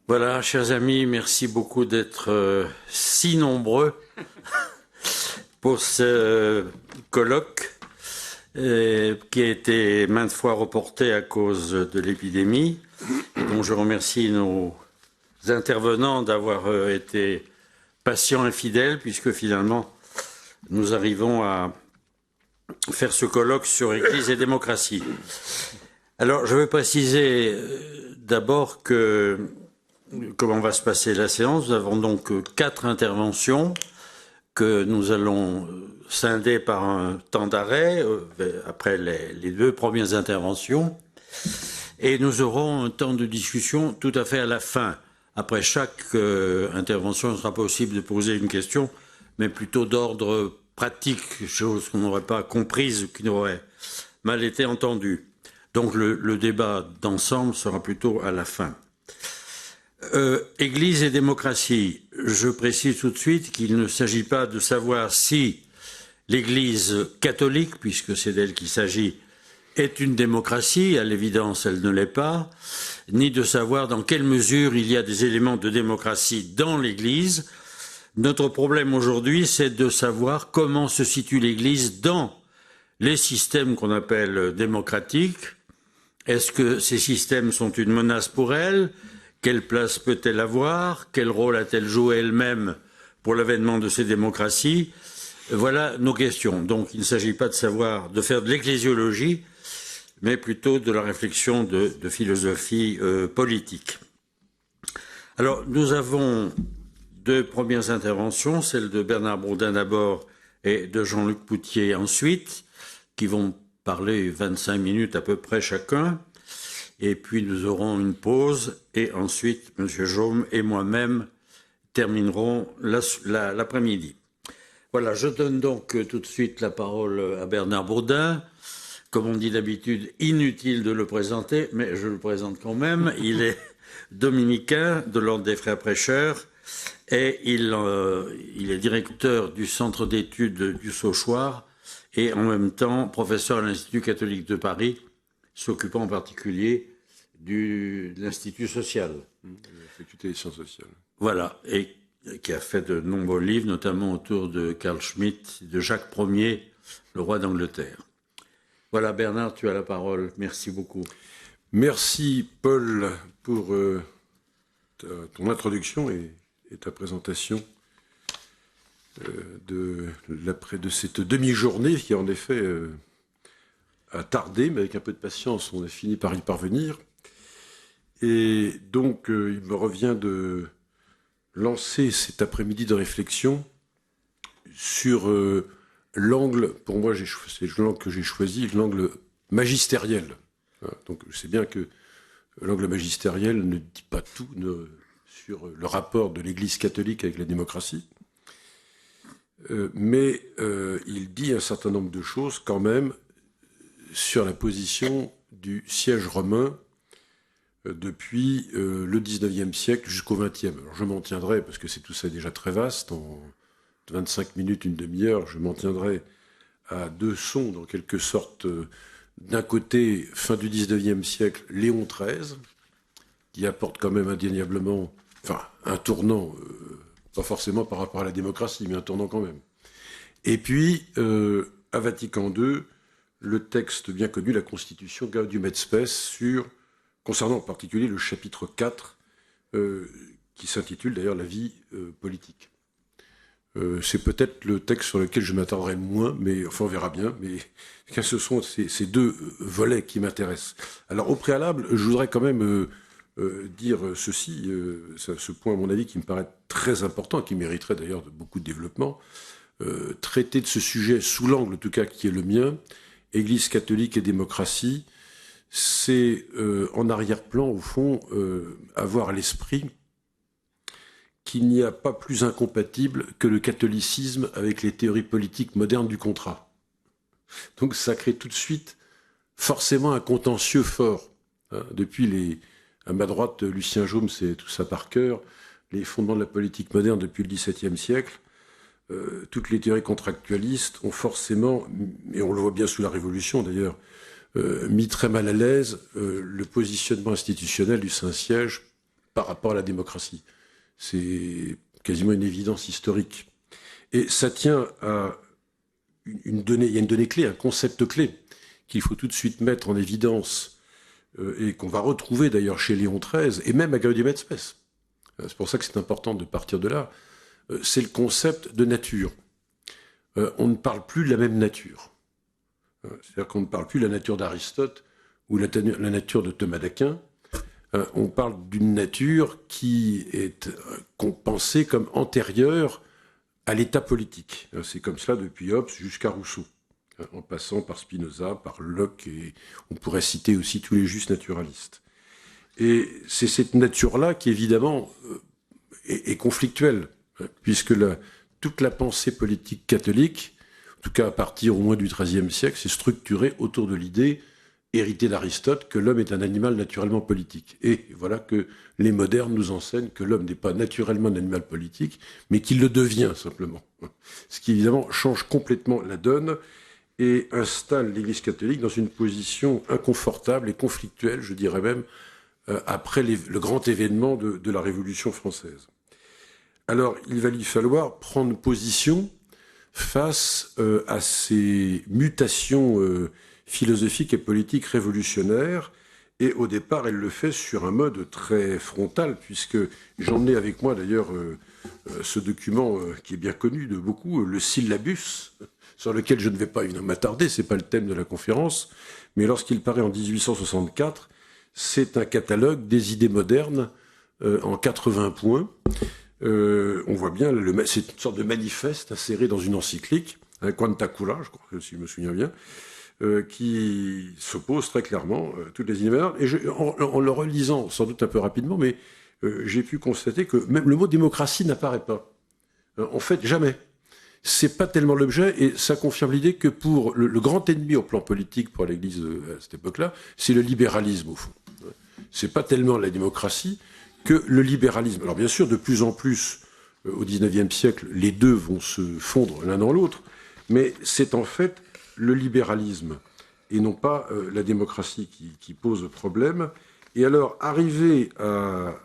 Voilà, chers amis, merci beaucoup d'être si nombreux pour ce colloque qui a été maintes fois reporté à cause de l'épidémie et dont je remercie nos intervenants d'avoir été patients et fidèles puisque finalement nous arrivons à faire ce colloque sur Église et démocratie. Alors, je veux préciser d'abord comment va se passer la séance. Nous avons donc 4 interventions que nous allons scinder par un temps d'arrêt après les 2 premières interventions. Et nous aurons un temps de discussion tout à fait à la fin. Après chaque intervention, il sera possible de poser une question, mais plutôt d'ordre pratique, chose qu'on n'aurait pas comprise ou qui n'aurait mal été entendue. Donc le débat d'ensemble sera plutôt à la fin. Église et démocratie. Je précise tout de suite qu'il ne s'agit pas de savoir si l'Église catholique, puisque c'est d'elle qu'il s'agit, est une démocratie, à l'évidence elle ne l'est pas, ni de savoir dans quelle mesure il y a des éléments de démocratie dans l'Église. Notre problème aujourd'hui, c'est de savoir comment se situe l'Église dans les systèmes qu'on appelle démocratiques. Est-ce que ces systèmes sont une menace pour elle? Quelle place peut-elle avoir? Quel rôle a-t-elle joué elle-même pour l'avènement de ces démocraties? Voilà nos questions. Donc il ne s'agit pas de faire de l'ecclésiologie, mais plutôt de la réflexion de philosophie politique. Alors nous avons 2 premières interventions, celle de Bernard Bourdin d'abord et de Jean-Luc Poutier ensuite, qui vont parler 25 minutes à peu près chacun. Et puis nous aurons une pause et ensuite M. Jaume et moi-même terminerons l'après-midi. Voilà, je donne donc tout de suite la parole à Bernard Bourdin. Comme on dit d'habitude, inutile de le présenter, mais je le présente quand même. Il est dominicain de l'Ordre des Frères Prêcheurs et il est directeur du Centre d'études du Sauchoir et en même temps professeur à l'Institut catholique de Paris, s'occupant en particulier de l'Institut social. La faculté des sciences sociales. Voilà, et qui a fait de nombreux livres, notamment autour de Carl Schmitt, de Jacques Ier, le roi d'Angleterre. Voilà, Bernard, tu as la parole. Merci beaucoup. Merci, Paul, pour ton introduction et ta présentation de cette demi-journée qui, en effet, a tardé, mais avec un peu de patience, on a fini par y parvenir. Et donc, il me revient de lancer cet après-midi de réflexion sur l'angle, pour moi, c'est l'angle que j'ai choisi, l'angle magistériel. Donc, je sais bien que l'angle magistériel ne dit pas tout sur le rapport de l'Église catholique avec la démocratie, mais il dit un certain nombre de choses quand même sur la position du siège romain depuis le 19e siècle jusqu'au 20e. Alors je m'en tiendrai, parce que tout ça est déjà très vaste, en 25 minutes, une demi-heure, je m'en tiendrai à 2 sons, en quelque sorte. D'un côté, fin du 19e siècle, Léon XIII, qui apporte quand même indéniablement, un tournant, pas forcément par rapport à la démocratie, mais un tournant quand même. Et puis, à Vatican II, le texte bien connu, la Constitution Gaudium et Spes, concernant en particulier le chapitre 4, qui s'intitule d'ailleurs la vie politique. C'est peut-être le texte sur lequel je m'attarderai le moins, mais enfin on verra bien. Mais ce sont ces 2 volets qui m'intéressent. Alors au préalable, je voudrais quand même dire ceci, ce point à mon avis qui me paraît très important, qui mériterait d'ailleurs beaucoup de développement, traiter de ce sujet sous l'angle en tout cas qui est le mien, Église catholique et démocratie, c'est en arrière-plan au fond avoir à l'esprit qu'il n'y a pas plus incompatible que le catholicisme avec les théories politiques modernes du contrat. Donc ça crée tout de suite forcément un contentieux fort. Depuis à ma droite, Lucien Jaume, c'est tout ça par cœur, les fondements de la politique moderne depuis le XVIIe siècle, toutes les théories contractualistes ont forcément, et on le voit bien sous la Révolution d'ailleurs, mis très mal à l'aise le positionnement institutionnel du Saint-Siège par rapport à la démocratie. C'est quasiment une évidence historique. Et ça tient à une donnée, il y a une donnée clé, un concept clé qu'il faut tout de suite mettre en évidence et qu'on va retrouver d'ailleurs chez Léon XIII et même à Gaudium et Spes. C'est pour ça que c'est important de partir de là. C'est le concept de nature. On ne parle plus de la même nature. C'est-à-dire qu'on ne parle plus de la nature d'Aristote ou la nature de Thomas d'Aquin. On parle d'une nature qui est pensée comme antérieure à l'état politique. C'est comme cela depuis Hobbes jusqu'à Rousseau, en passant par Spinoza, par Locke, et on pourrait citer aussi tous les justes naturalistes. Et c'est cette nature-là qui, évidemment, est conflictuelle, puisque toute la pensée politique catholique, en tout cas à partir au moins du XIIIe siècle, s'est structurée autour de l'idée héritée d'Aristote que l'homme est un animal naturellement politique. Et voilà que les modernes nous enseignent que l'homme n'est pas naturellement un animal politique, mais qu'il le devient simplement. Ce qui évidemment change complètement la donne et installe l'Église catholique dans une position inconfortable et conflictuelle, je dirais même, après le grand événement de la Révolution française. Alors, il va lui falloir prendre position face à ces mutations philosophiques et politiques révolutionnaires. Et au départ, elle le fait sur un mode très frontal, puisque j'emmenais avec moi d'ailleurs ce document qui est bien connu de beaucoup, le syllabus, sur lequel je ne vais pas évidemment m'attarder, c'est pas le thème de la conférence, mais lorsqu'il paraît en 1864, c'est un catalogue des idées modernes en 80 points. On voit bien, c'est une sorte de manifeste inséré dans une encyclique, un Quanta Cura, je crois, si je me souviens bien, qui s'oppose très clairement à toutes les idées modernes. Et en le relisant, sans doute un peu rapidement, mais j'ai pu constater que même le mot démocratie n'apparaît pas. En fait, jamais. C'est pas tellement l'objet, et ça confirme l'idée que pour le grand ennemi au plan politique pour l'Église à cette époque-là, c'est le libéralisme, au fond. C'est pas tellement la démocratie que le libéralisme. Alors bien sûr, de plus en plus, au XIXe siècle, les deux vont se fondre l'un dans l'autre, mais c'est en fait le libéralisme et non pas la démocratie qui pose problème. Et alors, arrivé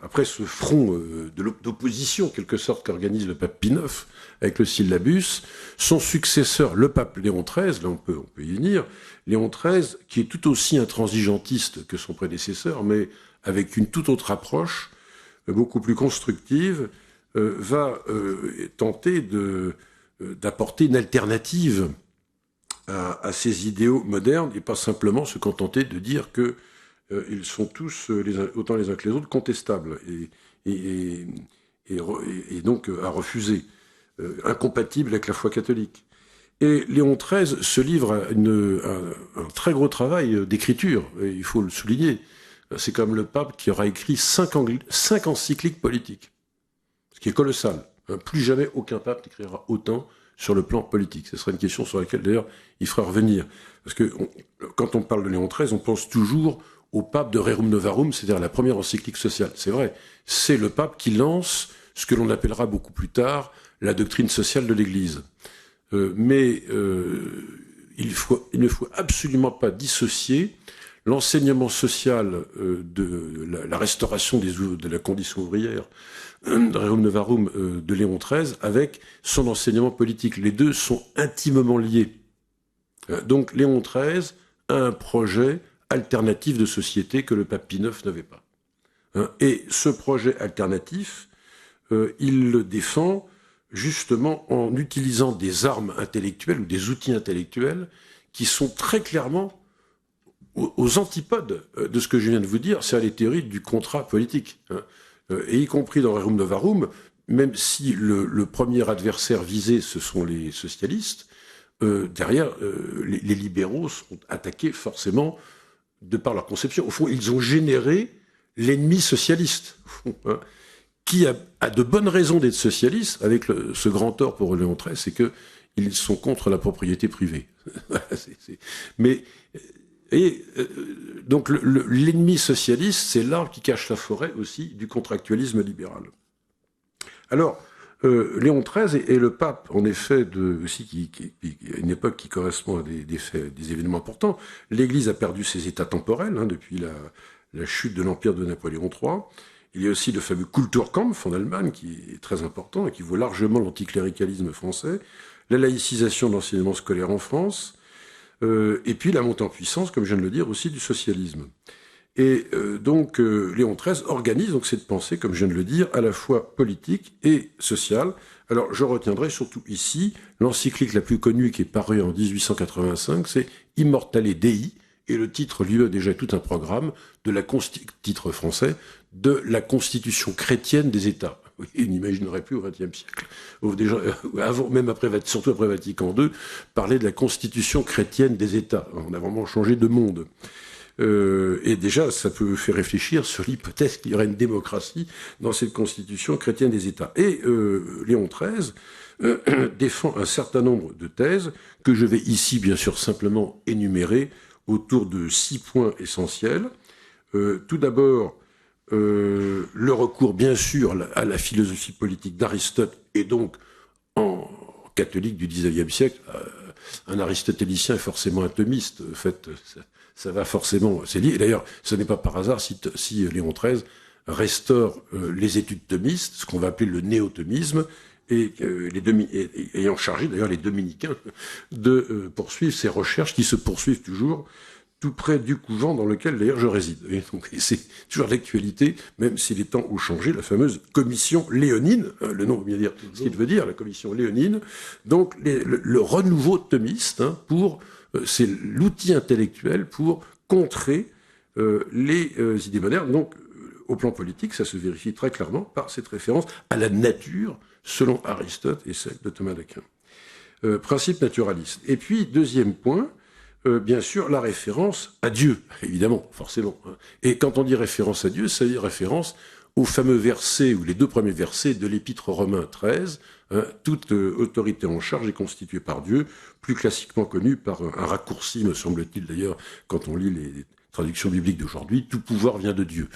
après ce front d'opposition, en quelque sorte, qu'organise le pape Pie IX avec le syllabus, son successeur, le pape Léon XIII, là on peut y venir, Léon XIII, qui est tout aussi intransigentiste que son prédécesseur, mais avec une toute autre approche, beaucoup plus constructive, va tenter d'apporter une alternative à ces idéaux modernes et pas simplement se contenter de dire que ils sont tous, autant les uns que les autres, contestables et donc à refuser, incompatibles avec la foi catholique. Et Léon XIII se livre à un très gros travail d'écriture, et il faut le souligner. C'est comme le pape qui aura écrit 5 encycliques politiques, ce qui est colossal. Plus jamais aucun pape n'écrira autant sur le plan politique. Ce sera une question sur laquelle, d'ailleurs, il fera revenir. Parce que quand on parle de Léon XIII, on pense toujours au pape de Rerum Novarum, c'est-à-dire la première encyclique sociale. C'est vrai, c'est le pape qui lance ce que l'on appellera beaucoup plus tard la doctrine sociale de l'Église. Mais il ne faut absolument pas dissocier l'enseignement social de la restauration de la condition ouvrière de Rerum Novarum de Léon XIII avec son enseignement politique. Les deux sont intimement liés. Donc Léon XIII a un projet alternatif de société que le pape Pie IX n'avait pas. Et ce projet alternatif, il le défend justement en utilisant des armes intellectuelles ou des outils intellectuels qui sont très clairement aux antipodes de ce que je viens de vous dire, c'est les théories du contrat politique. Et y compris dans Rerum Novarum, même si le premier adversaire visé, ce sont les socialistes, derrière, les libéraux sont attaqués forcément de par leur conception. Au fond, ils ont généré l'ennemi socialiste, qui a de bonnes raisons d'être socialiste, avec ce grand tort pour Léon XIII, c'est qu'ils sont contre la propriété privée. Mais... donc l'ennemi socialiste, c'est l'arbre qui cache la forêt aussi du contractualisme libéral. Alors, Léon XIII est le pape, en effet, aussi qui à une époque qui correspond à des événements importants. L'Église a perdu ses états temporels depuis la chute de l'empire de Napoléon III, Il y a aussi le fameux Kulturkampf en Allemagne, qui est très important et qui vaut largement l'anticléricalisme français, la laïcisation de l'enseignement scolaire en France, et puis la montée en puissance, comme je viens de le dire, aussi du socialisme. Et donc Léon XIII organise donc cette pensée, comme je viens de le dire, à la fois politique et sociale. Alors je retiendrai surtout ici l'encyclique la plus connue qui est parue en 1885, c'est Immortale Dei, et le titre lui a déjà tout un programme de la titre français de la Constitution chrétienne des États. Il n'imaginerait plus au XXe siècle, déjà, avant, même après, surtout après Vatican II, parler de la Constitution chrétienne des États. On a vraiment changé de monde. Et déjà, ça peut faire réfléchir sur l'hypothèse qu'il y aurait une démocratie dans cette constitution chrétienne des États. Et Léon XIII défend un certain nombre de thèses que je vais ici, bien sûr, simplement énumérer autour de 6 points essentiels. Tout d'abord, le recours, bien sûr, à la philosophie politique d'Aristote, et donc, en catholique du XIXe siècle, un aristotélicien est forcément un thomiste. En fait, ça va forcément, c'est lié. D'ailleurs, ce n'est pas par hasard si Léon XIII restaure les études thomistes, ce qu'on va appeler le néo-thomisme, et ayant chargé d'ailleurs les dominicains de poursuivre ces recherches qui se poursuivent toujours tout près du couvent dans lequel d'ailleurs je réside. Et donc c'est toujours d'actualité, même si les temps ont changé, la fameuse commission léonine, le nom veut bien dire ce qu'il veut dire, la commission léonine, donc le renouveau thomiste, c'est l'outil intellectuel pour contrer les idées modernes. Donc, au plan politique, ça se vérifie très clairement par cette référence à la nature, selon Aristote et celle de Thomas d'Aquin. Principe naturaliste. Et puis, deuxième point, bien sûr, la référence à Dieu, évidemment, forcément. Et quand on dit référence à Dieu, ça veut dire référence aux fameux versets, ou les 2 premiers versets de l'Épître aux Romains 13, toute autorité en charge est constituée par Dieu, plus classiquement connue par un raccourci, me semble-t-il d'ailleurs, quand on lit les traductions bibliques d'aujourd'hui, tout pouvoir vient de Dieu.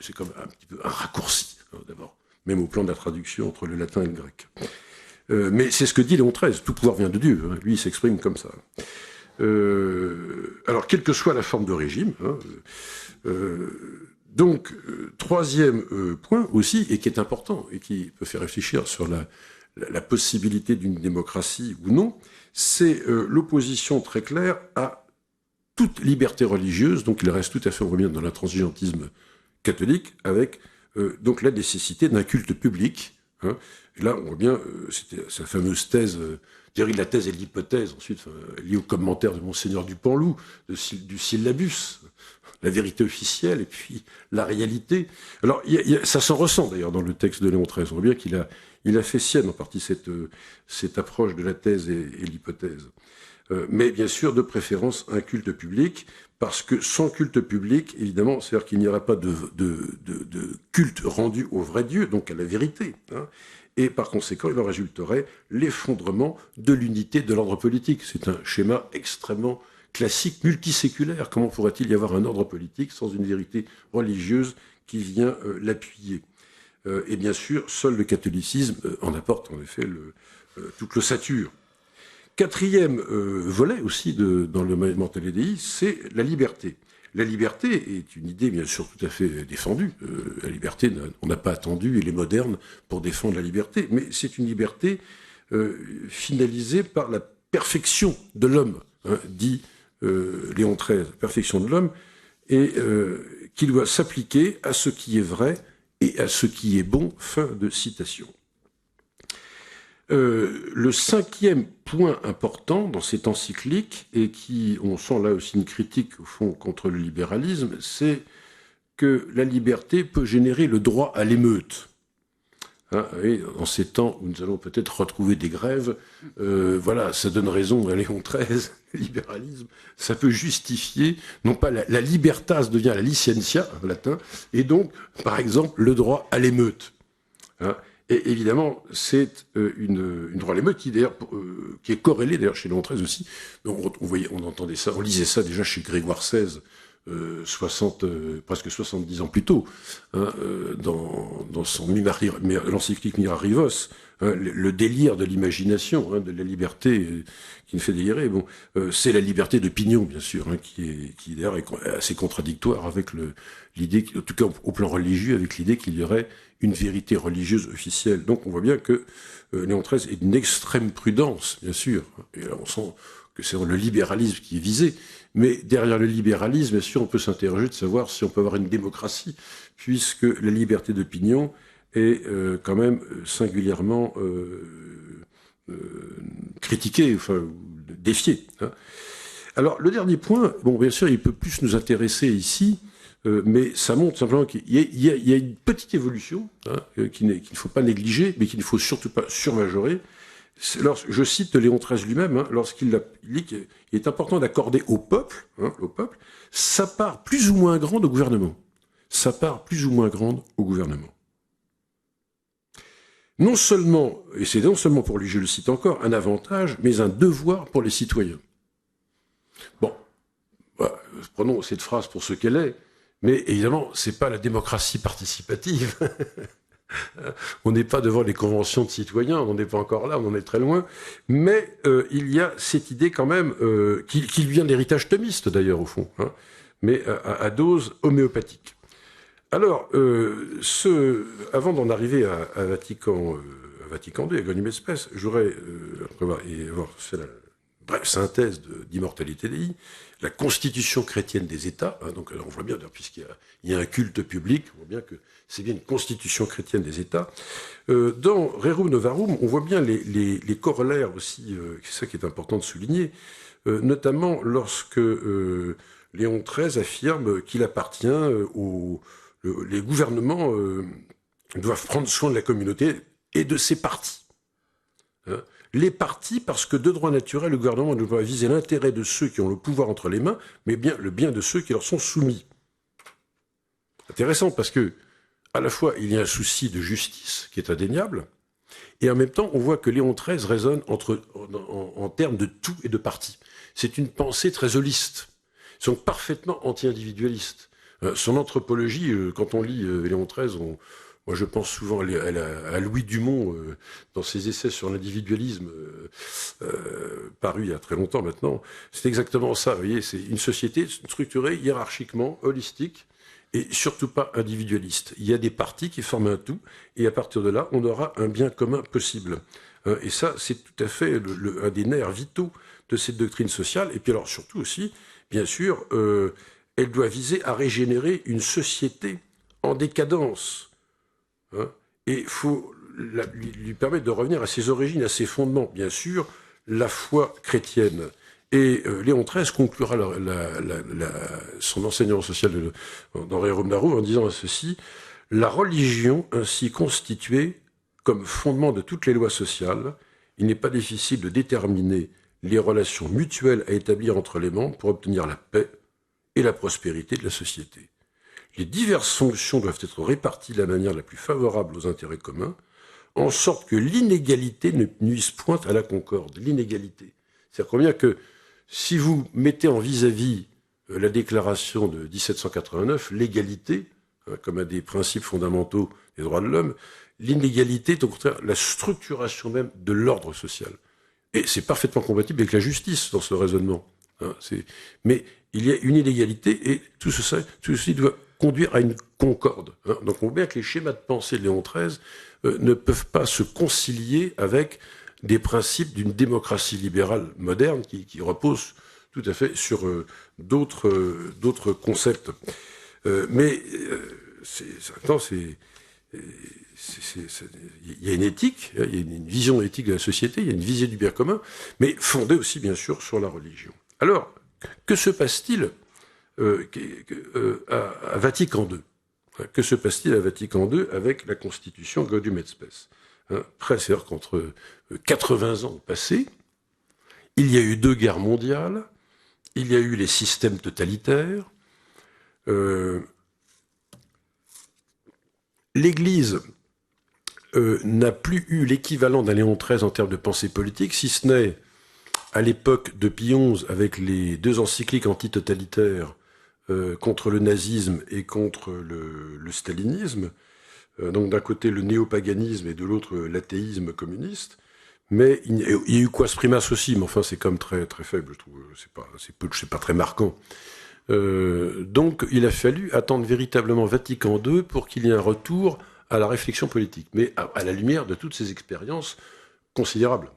C'est comme un petit peu un raccourci, d'abord, même au plan de la traduction entre le latin et le grec. Mais c'est ce que dit Léon XIII, tout pouvoir vient de Dieu, lui il s'exprime comme ça. Alors, quelle que soit la forme de régime, donc, troisième point aussi, et qui est important, et qui peut faire réfléchir sur la possibilité d'une démocratie ou non, c'est l'opposition très claire à toute liberté religieuse, donc il reste tout à fait, on revient dans l'intransigeantisme catholique, avec donc la nécessité d'un culte public. Et là, on voit bien, c'était sa fameuse thèse, la thèse et l'hypothèse, ensuite liée au commentaire de Monseigneur Dupanloup, du syllabus, la vérité officielle et puis la réalité. Alors, ça s'en ressent d'ailleurs dans le texte de Léon XIII. On voit bien qu'il a fait sienne en partie cette approche de la thèse et l'hypothèse. Mais bien sûr, de préférence, un culte public, parce que sans culte public, évidemment, c'est-à-dire qu'il n'y aura pas de culte rendu au vrai Dieu, donc à la vérité. Et par conséquent, il en résulterait l'effondrement de l'unité de l'ordre politique. C'est un schéma extrêmement classique, multiséculaire. Comment pourrait-il y avoir un ordre politique sans une vérité religieuse qui vient l'appuyer ? Et bien sûr, seul le catholicisme en apporte en effet toute l'ossature. Quatrième volet aussi dans le Immortale Dei, c'est la liberté. La liberté est une idée bien sûr tout à fait défendue. La liberté, on n'a pas attendu, elle est moderne pour défendre la liberté, mais c'est une liberté finalisée par la perfection de l'homme, dit Léon XIII, perfection de l'homme, et qui doit s'appliquer à ce qui est vrai et à ce qui est bon, fin de citation. Le 5e point important dans cette encyclique, et qui, on sent là aussi une critique au fond contre le libéralisme, c'est que la liberté peut générer le droit à l'émeute. Et en ces temps où nous allons peut-être retrouver des grèves, voilà, ça donne raison à Léon XIII, le libéralisme, ça peut justifier, non pas la libertas devient la licentia, en latin, et donc, par exemple, le droit à l'émeute. Et évidemment, c'est une droit à l'émeute qui est corrélée d'ailleurs chez Léon XIII aussi. Donc on entendait ça, on lisait ça déjà chez Grégoire XVI presque 70 ans plus tôt, hein, dans son l'encyclique Mirarivos, hein, le délire de l'imagination, hein, de la liberté qui nous fait délirer. Bon, c'est la liberté d'opinion, bien sûr, hein, qui d'ailleurs est assez contradictoire avec l'idée, en tout cas au plan religieux, avec l'idée qu'il y aurait une vérité religieuse officielle. Donc on voit bien que Léon XIII est d'une extrême prudence, bien sûr. Et là, on sent que c'est le libéralisme qui est visé. Mais derrière le libéralisme, bien sûr, on peut s'interroger de savoir si on peut avoir une démocratie, puisque la liberté d'opinion est quand même singulièrement critiquée, enfin défiée. Hein. Alors le dernier point, bon, bien sûr, il peut plus nous intéresser ici, mais ça montre simplement qu'il y a une petite évolution, hein, qu'il ne faut pas négliger, mais qu'il ne faut surtout pas surmajorer. Je cite Léon XIII lui-même, hein, lorsqu'il dit qu'il est important d'accorder au peuple, sa part plus ou moins grande au gouvernement. Sa part plus ou moins grande au gouvernement. Non seulement, et c'est non seulement pour lui, je le cite encore, un avantage, mais un devoir pour les citoyens. Bon, bah, prenons cette phrase pour ce qu'elle est, mais évidemment, c'est pas la démocratie participative. On n'est pas devant les conventions de citoyens, on n'est pas encore là, on en est très loin. Mais il y a cette idée quand même, qui vient de l'héritage thomiste d'ailleurs au fond, hein, mais à dose homéopathique. Alors, avant d'en arriver à Vatican II, à Gaudium et Spes, j'aurais, c'est la brève synthèse d'Immortalité Dei, la constitution chrétienne des États. Hein, donc on voit bien, puisqu'il y a un culte public, on voit bien que c'est bien une constitution chrétienne des États. Dans Rerum Novarum, on voit bien les corollaires aussi, c'est ça qui est important de souligner, notamment lorsque Léon XIII affirme qu'il appartient les gouvernements doivent prendre soin de la communauté et de ses partis. Hein. Les partis, parce que de droit naturel, le gouvernement ne doit pas viser l'intérêt de ceux qui ont le pouvoir entre les mains, mais bien le bien de ceux qui leur sont soumis. Intéressant, parce que à la fois, il y a un souci de justice qui est indéniable, et en même temps, on voit que Léon XIII raisonne en termes de tout et de parti. C'est une pensée très holiste. Ils sont parfaitement anti-individualistes. Son anthropologie, quand on lit Léon XIII, moi je pense souvent à Louis Dumont, dans ses essais sur l'individualisme, paru il y a très longtemps maintenant. C'est exactement ça, vous voyez, c'est une société structurée hiérarchiquement, holistique, et surtout pas individualiste. Il y a des partis qui forment un tout, et à partir de là, on aura un bien commun possible. Et ça, c'est tout à fait un des nerfs vitaux de cette doctrine sociale. Et puis alors, surtout aussi, bien sûr, elle doit viser à régénérer une société en décadence. Hein, et il faut lui permettre de revenir à ses origines, à ses fondements. Bien sûr, la foi chrétienne. Et Léon XIII conclura son enseignement social dans Rerum Novarum en disant ceci: la religion ainsi constituée comme fondement de toutes les lois sociales, il n'est pas difficile de déterminer les relations mutuelles à établir entre les membres pour obtenir la paix et la prospérité de la société. Les diverses fonctions doivent être réparties de la manière la plus favorable aux intérêts communs, en sorte que l'inégalité ne nuise point à la concorde. L'inégalité. C'est-à-dire combien que si vous mettez en vis-à-vis la déclaration de 1789, l'égalité, comme un des principes fondamentaux des droits de l'homme, l'inégalité est au contraire la structuration même de l'ordre social. Et c'est parfaitement compatible avec la justice dans ce raisonnement. Mais il y a une inégalité et tout ceci doit conduire à une concorde. Donc on voit bien que les schémas de pensée de Léon XIII ne peuvent pas se concilier avec des principes d'une démocratie libérale moderne qui repose tout à fait sur d'autres concepts. Mais il y a une éthique, il y a une vision éthique de la société, il y a une visée du bien commun, mais fondée aussi bien sûr sur la religion. Alors, que se passe-t-il à Vatican II? Que se passe-t-il à Vatican II avec la constitution Gaudium et Spes? C'est-à-dire qu'entre 80 ans passés, il y a eu 2 guerres mondiales, il y a eu les systèmes totalitaires, l'Église n'a plus eu l'équivalent d'un Léon XIII en termes de pensée politique, si ce n'est à l'époque de Pie XI avec les 2 encycliques antitotalitaires contre le nazisme et contre le stalinisme. Donc d'un côté le néopaganisme et de l'autre l'athéisme communiste. Mais il y a eu Quas Primas aussi, mais enfin c'est comme très très faible, je trouve. C'est pas très marquant. Donc il a fallu attendre véritablement Vatican II pour qu'il y ait un retour à la réflexion politique, mais à la lumière de toutes ces expériences considérables.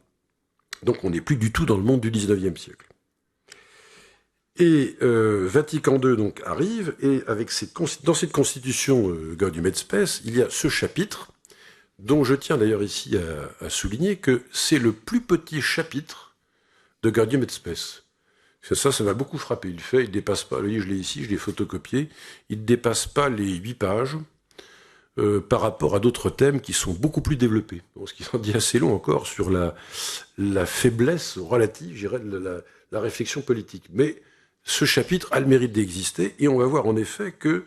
Donc on n'est plus du tout dans le monde du XIXe siècle. Et Vatican II donc arrive, et dans cette constitution Gaudium et Spes, il y a ce chapitre, dont je tiens d'ailleurs ici à souligner que c'est le plus petit chapitre de Gaudium et Spes. Ça m'a beaucoup frappé. Il dépasse pas, je l'ai ici, je l'ai photocopié, il ne dépasse pas les 8 pages par rapport à d'autres thèmes qui sont beaucoup plus développés. Ce qui en dit assez long encore sur la faiblesse relative, je dirais, de la réflexion politique. Mais ce chapitre a le mérite d'exister, et on va voir en effet que,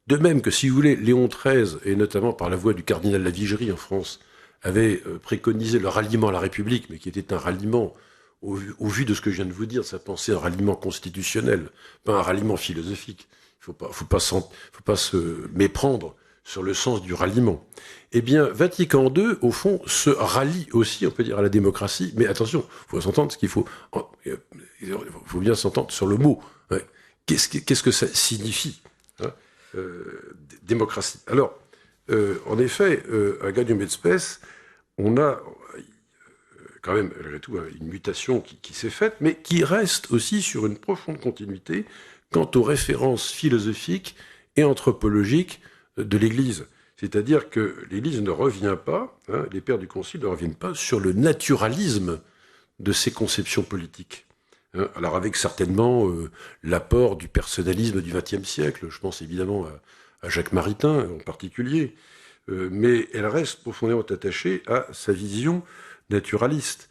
de même que, si vous voulez, Léon XIII, et notamment par la voix du cardinal Lavigerie en France, avait préconisé le ralliement à la République, mais qui était un ralliement, au vu de ce que je viens de vous dire, de sa pensée, un ralliement constitutionnel, pas un ralliement philosophique. Il ne faut pas se méprendre sur le sens du ralliement. Eh bien, Vatican II, au fond, se rallie aussi, on peut dire, à la démocratie, mais attention, il faut s'entendre bien s'entendre sur le mot. Ouais. Qu'est-ce que ça signifie, hein, démocratie? Alors, en effet, à Gaudium et Spes, on a quand même, malgré tout, une mutation qui s'est faite, mais qui reste aussi sur une profonde continuité quant aux références philosophiques et anthropologiques de l'Église. C'est-à-dire que l'Église ne revient pas, les pères du Concile ne reviennent pas sur le naturalisme de ces conceptions politiques. Alors avec certainement l'apport du personnalisme du XXe siècle, je pense évidemment à Jacques Maritain en particulier, mais elle reste profondément attachée à sa vision naturaliste.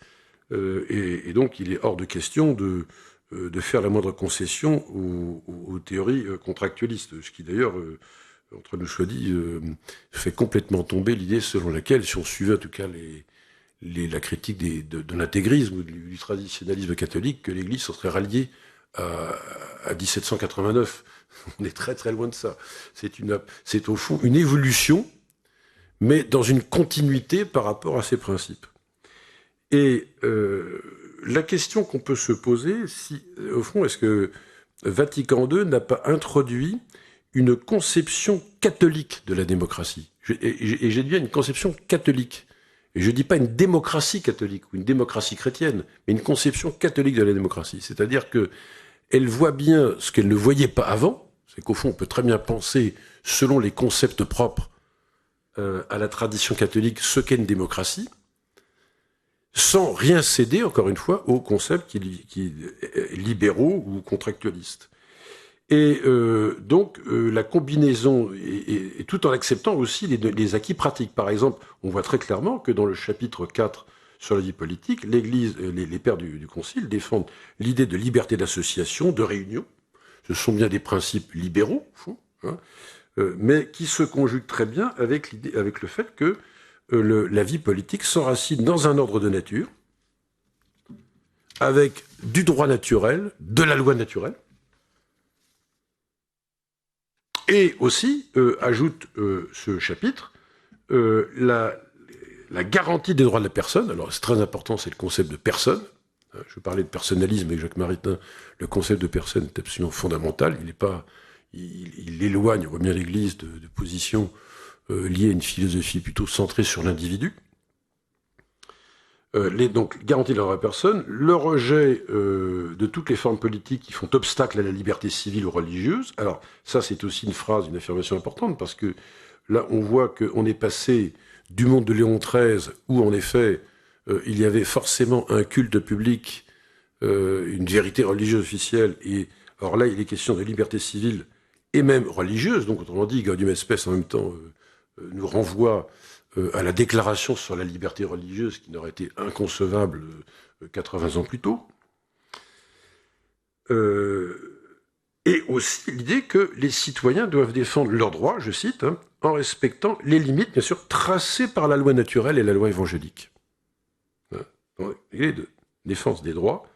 Et donc il est hors de question de faire la moindre concession aux théories contractualistes, ce qui d'ailleurs, entre nous soit dit, fait complètement tomber l'idée selon laquelle, si on suivait en tout cas la critique de l'intégrisme ou du traditionnalisme catholique, que l'Église se serait ralliée à 1789. On est très très loin de ça. C'est au fond une évolution, mais dans une continuité par rapport à ses principes. Et la question qu'on peut se poser, au fond, est-ce que Vatican II n'a pas introduit une conception catholique de la démocratie? Et j'ai dit une conception catholique. Et je ne dis pas une démocratie catholique ou une démocratie chrétienne, mais une conception catholique de la démocratie. C'est-à-dire qu'elle voit bien ce qu'elle ne voyait pas avant. C'est qu'au fond, on peut très bien penser, selon les concepts propres à la tradition catholique, ce qu'est une démocratie, sans rien céder, encore une fois, aux concepts qui libéraux ou contractualistes. Et donc, la combinaison, et tout en acceptant aussi les acquis pratiques. Par exemple, on voit très clairement que dans le chapitre 4 sur la vie politique, l'Église, les pères du Concile défendent l'idée de liberté d'association, de réunion. Ce sont bien des principes libéraux, au fond, mais qui se conjuguent très bien avec le fait que la vie politique s'enracine dans un ordre de nature, avec du droit naturel, de la loi naturelle, et aussi, ajoute ce chapitre, la garantie des droits de la personne. Alors c'est très important, c'est le concept de personne. Je parlais de personnalisme avec Jacques Maritain. Le concept de personne est absolument fondamental. Il éloigne, on voit bien l'Église, de positions liées à une philosophie plutôt centrée sur l'individu. Donc, garantie de la personne, le rejet de toutes les formes politiques qui font obstacle à la liberté civile ou religieuse. Alors, ça, c'est aussi une affirmation importante, parce que là, on voit qu'on est passé du monde de Léon XIII, où, en effet, il y avait forcément un culte public, une vérité religieuse officielle, et alors là, il est question de liberté civile et même religieuse. Donc, autrement dit, Gaudium et Spes, en même temps, nous renvoie à la déclaration sur la liberté religieuse qui n'aurait été inconcevable 80 ans plus tôt. Et aussi l'idée que les citoyens doivent défendre leurs droits, je cite, en respectant les limites, bien sûr, tracées par la loi naturelle et la loi évangélique. Donc, l'idée de défense des droits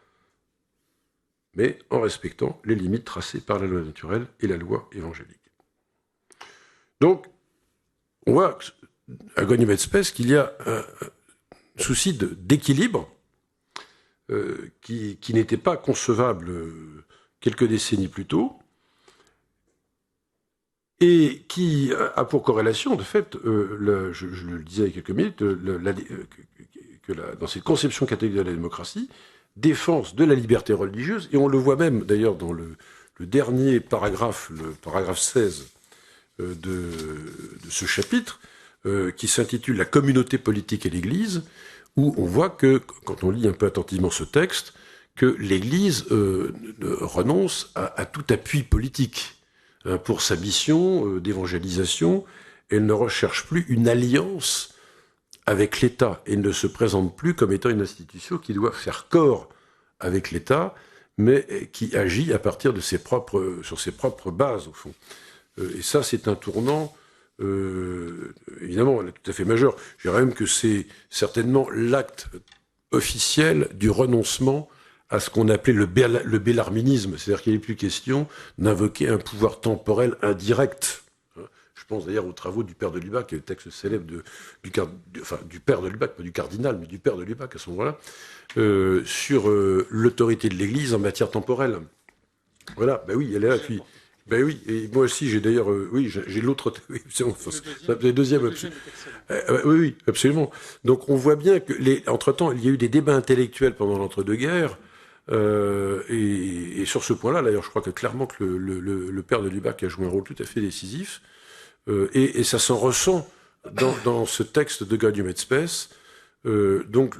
mais en respectant les limites tracées par la loi naturelle et la loi évangélique. Donc, on voit à Ganymed-Spes qu'il y a un souci d'équilibre qui n'était pas concevable quelques décennies plus tôt, et qui a pour corrélation, de fait, je le disais il y a quelques minutes, dans cette conception catholique de la démocratie, défense de la liberté religieuse, et on le voit même d'ailleurs dans le dernier paragraphe, le paragraphe 16 de ce chapitre, qui s'intitule « La communauté politique et l'Église », où on voit que, quand on lit un peu attentivement ce texte, que l'Église renonce à tout appui politique pour sa mission d'évangélisation. Elle ne recherche plus une alliance avec l'État et ne se présente plus comme étant une institution qui doit faire corps avec l'État, mais qui agit à partir sur ses propres bases, au fond. Et ça, c'est un tournant, évidemment, tout à fait majeur. Je dirais même que c'est certainement l'acte officiel du renoncement à ce qu'on appelait le bellarminisme, c'est-à-dire qu'il n'est plus question d'invoquer un pouvoir temporel indirect. Je pense d'ailleurs aux travaux du père de Lubac, qui est le texte célèbre du père de Lubac, pas du cardinal, mais du père de Lubac à ce moment-là, sur l'autorité de l'Église en matière temporelle. Voilà, ben oui, elle est là. Puis, ben oui, et moi aussi j'ai d'ailleurs, j'ai l'autre, oui, le deuxième, oui, absolument. Donc on voit bien que, entre-temps, il y a eu des débats intellectuels pendant l'entre-deux-guerres. Et sur ce point-là, d'ailleurs, je crois que clairement que le père de Lubac a joué un rôle tout à fait décisif, et ça s'en ressent dans ce texte de Ganymed-Spes. Donc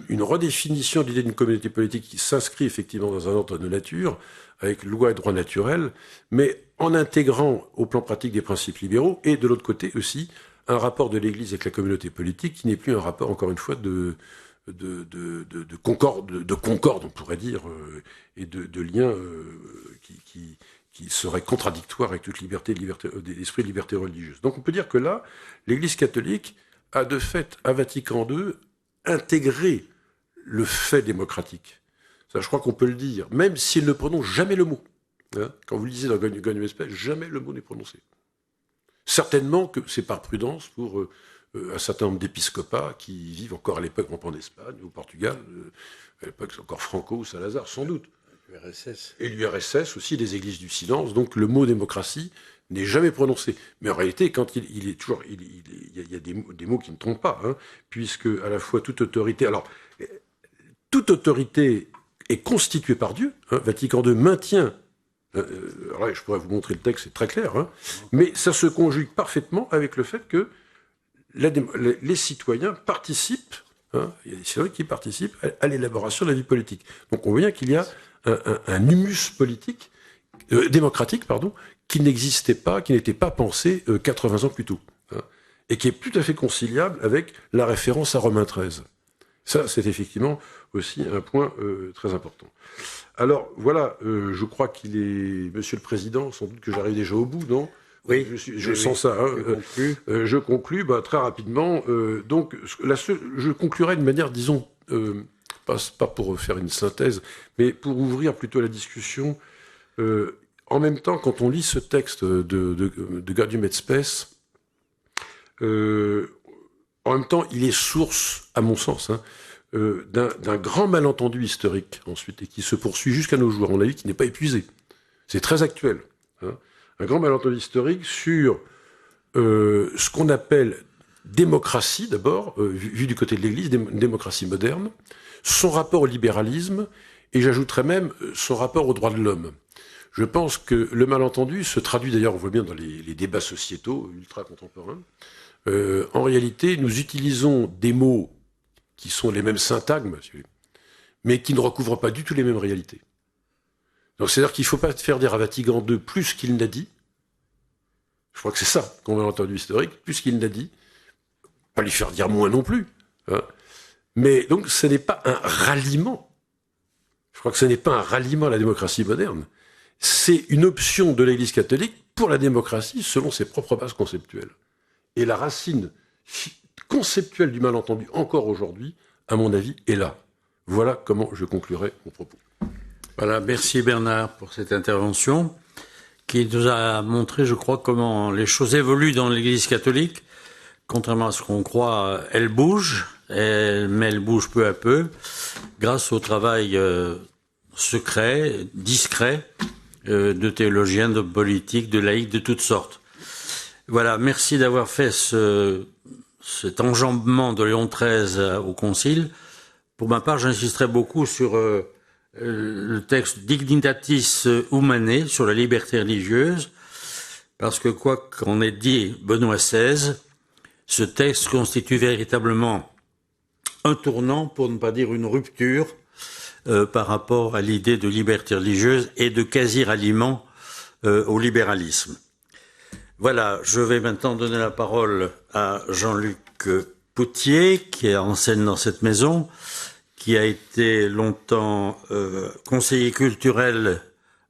une redéfinition de l'idée d'une communauté politique qui s'inscrit effectivement dans un ordre de nature, avec loi et droit naturel, mais en intégrant au plan pratique des principes libéraux, et de l'autre côté aussi un rapport de l'Église avec la communauté politique qui n'est plus un rapport, encore une fois, de concorde, on pourrait dire, et de lien qui serait contradictoire avec toute liberté d'esprit de liberté religieuse. Donc on peut dire que là, l'Église catholique a de fait, à Vatican II, intégré le fait démocratique. Ça, je crois qu'on peut le dire, même s'il ne prononce jamais le mot. Hein, quand vous lisez dans Ganymed-Spes, jamais le mot n'est prononcé. Certainement que c'est par prudence pour un certain nombre d'épiscopats qui vivent encore à l'époque en Espagne, au Portugal, à l'époque c'est encore Franco ou Salazar, sans doute. L'URSS. Et l'URSS aussi, des églises du silence. Donc le mot démocratie n'est jamais prononcé. Mais en réalité, quand il est toujours, il y a des mots qui ne trompent pas, hein, puisque à la fois toute autorité. Alors, toute autorité est constituée par Dieu. Hein, Vatican II maintient. Alors là, je pourrais vous montrer le texte, c'est très clair. Hein, mais ça se conjugue parfaitement avec le fait que les citoyens participent. Hein, il y a des citoyens qui participent à l'élaboration de la vie politique. Donc on voit bien qu'il y a un humus politique, démocratique, pardon, qui n'existait pas, qui n'était pas pensé 80 ans plus tôt, hein, et qui est tout à fait conciliable avec la référence à Romains XIII. Ça, c'est effectivement aussi un point très important. Alors, voilà, je crois qu'il est... Monsieur le Président, sans doute que j'arrive déjà au bout, non ? Oui, je sens ça. Hein, je conclus très rapidement. Donc, je conclurai de manière, disons, pas pour faire une synthèse, mais pour ouvrir plutôt la discussion. En même temps, quand on lit ce texte de Ganymed-Spes, en même temps, il est source, à mon sens, hein, d'un grand malentendu historique, ensuite, et qui se poursuit jusqu'à nos jours, à mon avis, qui n'est pas épuisé. C'est très actuel. Hein. Un grand malentendu historique sur ce qu'on appelle démocratie, d'abord, vu du côté de l'Église, démocratie moderne, son rapport au libéralisme, et j'ajouterais même son rapport aux droits de l'homme. Je pense que le malentendu se traduit, d'ailleurs, on voit bien dans les débats sociétaux ultra-contemporains. En réalité, nous utilisons des mots qui sont les mêmes syntagmes, mais qui ne recouvrent pas du tout les mêmes réalités. Donc c'est-à-dire qu'il ne faut pas faire dire à Vatican II plus qu'il n'a dit. Je crois que c'est ça qu'on a entendu historique, plus qu'il n'a dit. Pas lui faire dire moins non plus. Hein. Mais donc ce n'est pas un ralliement. Je crois que ce n'est pas un ralliement à la démocratie moderne. C'est une option de l'Église catholique pour la démocratie selon ses propres bases conceptuelles. Et la racine conceptuelle du malentendu, encore aujourd'hui, à mon avis, est là. Voilà comment je conclurai mon propos. Voilà, merci Bernard pour cette intervention qui nous a montré, je crois, comment les choses évoluent dans l'Église catholique. Contrairement à ce qu'on croit, elle bouge, mais elle bouge peu à peu, grâce au travail secret, discret, de théologiens, de politiques, de laïcs, de toutes sortes. Voilà, merci d'avoir fait cet enjambement de Léon XIII au Concile. Pour ma part, j'insisterai beaucoup sur le texte Dignitatis Humanae, sur la liberté religieuse, parce que quoi qu'en ait dit Benoît XVI, ce texte constitue véritablement un tournant, pour ne pas dire une rupture, par rapport à l'idée de liberté religieuse et de quasi-ralliement au libéralisme. Voilà, je vais maintenant donner la parole à Jean-Luc Potier, qui enseigne dans cette maison, qui a été longtemps conseiller culturel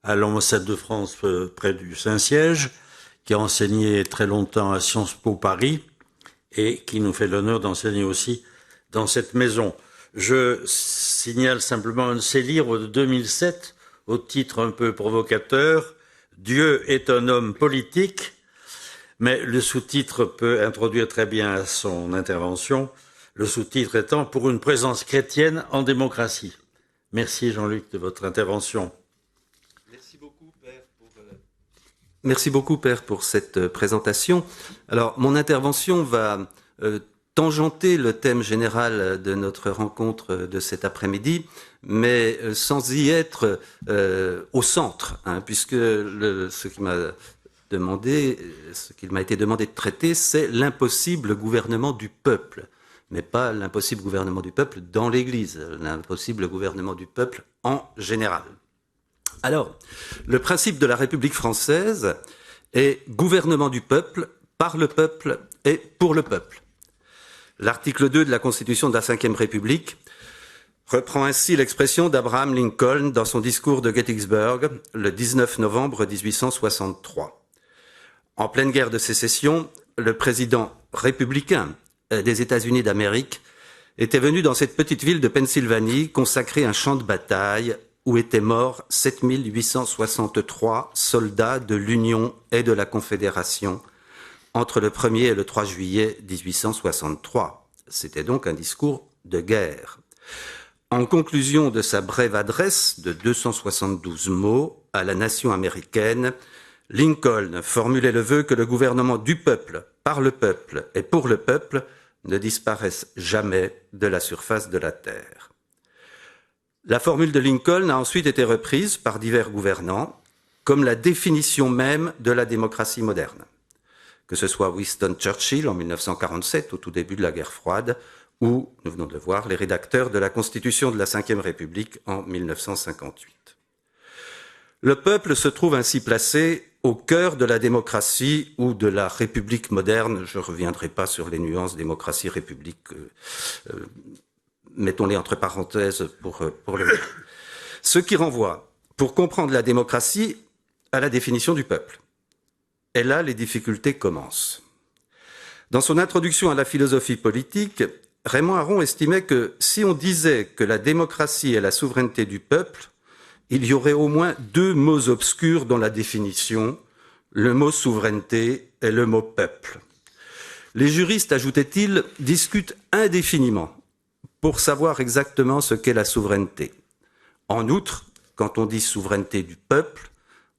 à l'ambassade de France près du Saint-Siège, qui a enseigné très longtemps à Sciences Po Paris et qui nous fait l'honneur d'enseigner aussi dans cette maison. Je signale simplement un de ses livres de 2007, au titre un peu provocateur, « Dieu est un homme politique », mais le sous-titre peut introduire très bien son intervention, le sous-titre étant « Pour une présence chrétienne en démocratie ». Merci Jean-Luc de votre intervention. Merci beaucoup, Père, pour cette présentation. Alors, mon intervention va tangenter le thème général de notre rencontre de cet après-midi, mais sans y être au centre, puisque ce qu'il m'a été demandé de traiter, c'est l'impossible gouvernement du peuple, mais pas l'impossible gouvernement du peuple dans l'Église, l'impossible gouvernement du peuple en général. Alors, le principe de la République française est gouvernement du peuple, par le peuple et pour le peuple. L'article 2 de la Constitution de la Ve République reprend ainsi l'expression d'Abraham Lincoln dans son discours de Gettysburg le 19 novembre 1863. En pleine guerre de sécession, le président républicain des États-Unis d'Amérique était venu dans cette petite ville de Pennsylvanie consacrer un champ de bataille où étaient morts 7863 soldats de l'Union et de la Confédération entre le 1er et le 3 juillet 1863. C'était donc un discours de guerre. En conclusion de sa brève adresse de 272 mots à la nation américaine, Lincoln formulait le vœu que le gouvernement du peuple, par le peuple et pour le peuple ne disparaisse jamais de la surface de la terre. La formule de Lincoln a ensuite été reprise par divers gouvernants comme la définition même de la démocratie moderne, que ce soit Winston Churchill en 1947, au tout début de la guerre froide, ou, nous venons de le voir, les rédacteurs de la Constitution de la Ve République en 1958. Le peuple se trouve ainsi placé au cœur de la démocratie ou de la République moderne. Je ne reviendrai pas sur les nuances démocratie-république, mettons-les entre parenthèses pour le moment. Ce qui renvoie, pour comprendre la démocratie, à la définition du peuple. Et là, les difficultés commencent. Dans son introduction à la philosophie politique, Raymond Aron estimait que si on disait que la démocratie est la souveraineté du peuple, il y aurait au moins deux mots obscurs dans la définition, le mot souveraineté et le mot peuple. Les juristes, ajoutait-il, discutent indéfiniment pour savoir exactement ce qu'est la souveraineté. En outre, quand on dit souveraineté du peuple,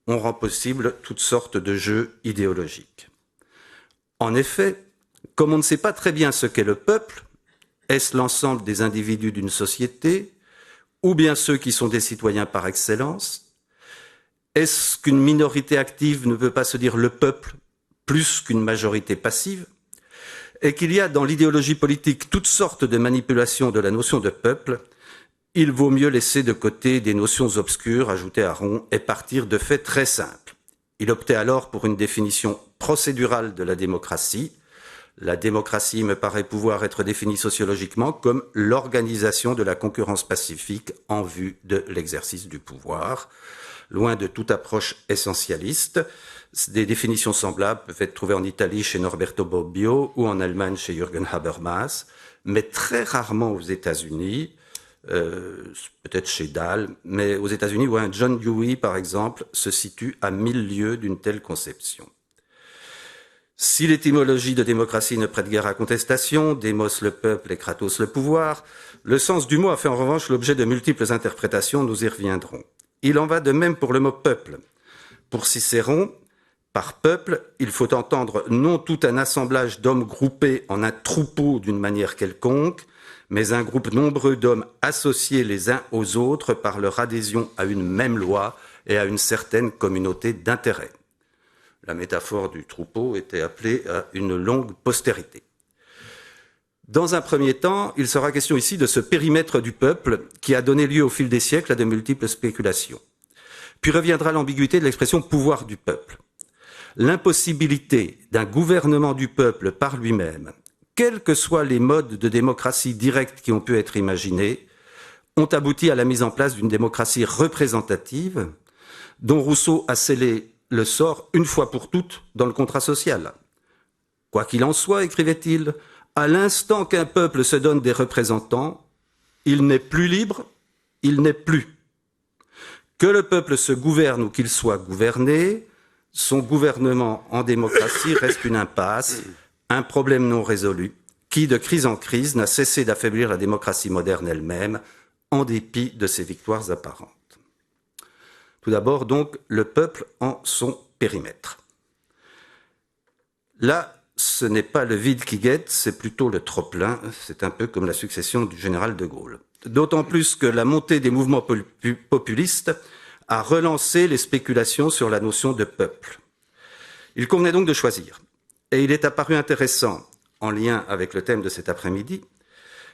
on rend possible toutes sortes de jeux idéologiques. En effet, comme on ne sait pas très bien ce qu'est le peuple, est-ce l'ensemble des individus d'une société, ou bien ceux qui sont des citoyens par excellence? Est-ce qu'une minorité active ne peut pas se dire le peuple plus qu'une majorité passive? Et qu'il y a dans l'idéologie politique toutes sortes de manipulations de la notion de peuple, il vaut mieux laisser de côté des notions obscures, ajoutait Aron, et partir de faits très simples. Il optait alors pour une définition procédurale de la démocratie. La démocratie me paraît pouvoir être définie sociologiquement comme l'organisation de la concurrence pacifique en vue de l'exercice du pouvoir. Loin de toute approche essentialiste, des définitions semblables peuvent être trouvées en Italie chez Norberto Bobbio ou en Allemagne chez Jürgen Habermas, mais très rarement aux États-Unis. peut-être chez Dahl, mais aux États-Unis, où un John Dewey, par exemple, se situe à 1000 lieues d'une telle conception. Si l'étymologie de démocratie ne prête guère à contestation, démos le peuple et kratos le pouvoir, le sens du mot a fait en revanche l'objet de multiples interprétations, nous y reviendrons. Il en va de même pour le mot peuple. Pour Cicéron, par peuple, il faut entendre non tout un assemblage d'hommes groupés en un troupeau d'une manière quelconque, mais un groupe nombreux d'hommes associés les uns aux autres par leur adhésion à une même loi et à une certaine communauté d'intérêts. La métaphore du troupeau était appelée à une longue postérité. Dans un premier temps, il sera question ici de ce périmètre du peuple qui a donné lieu au fil des siècles à de multiples spéculations. Puis reviendra l'ambiguïté de l'expression pouvoir du peuple. L'impossibilité d'un gouvernement du peuple par lui-même, quels que soient les modes de démocratie directe qui ont pu être imaginés, ont abouti à la mise en place d'une démocratie représentative dont Rousseau a scellé le sort une fois pour toutes dans le contrat social. Quoi qu'il en soit, écrivait-il, à l'instant qu'un peuple se donne des représentants, il n'est plus libre, il n'est plus. Que le peuple se gouverne ou qu'il soit gouverné, son gouvernement en démocratie reste une impasse, un problème non résolu, qui, de crise en crise, n'a cessé d'affaiblir la démocratie moderne elle-même, en dépit de ses victoires apparentes. Tout d'abord, donc, le peuple en son périmètre. Là, ce n'est pas le vide qui guette, c'est plutôt le trop-plein, c'est un peu comme la succession du général de Gaulle. D'autant plus que la montée des mouvements populistes a relancé les spéculations sur la notion de peuple. Il convenait donc de choisir. Et il est apparu intéressant, en lien avec le thème de cet après-midi,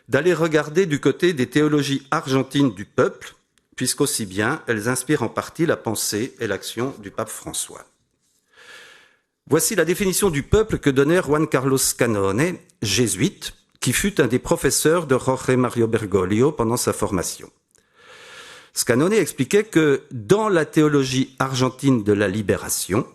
d'aller regarder du côté des théologies argentines du peuple, puisqu'aussi bien elles inspirent en partie la pensée et l'action du pape François. Voici la définition du peuple que donnait Juan Carlos Scanone, jésuite, qui fut un des professeurs de Jorge Mario Bergoglio pendant sa formation. Scanone expliquait que dans la théologie argentine de la libération,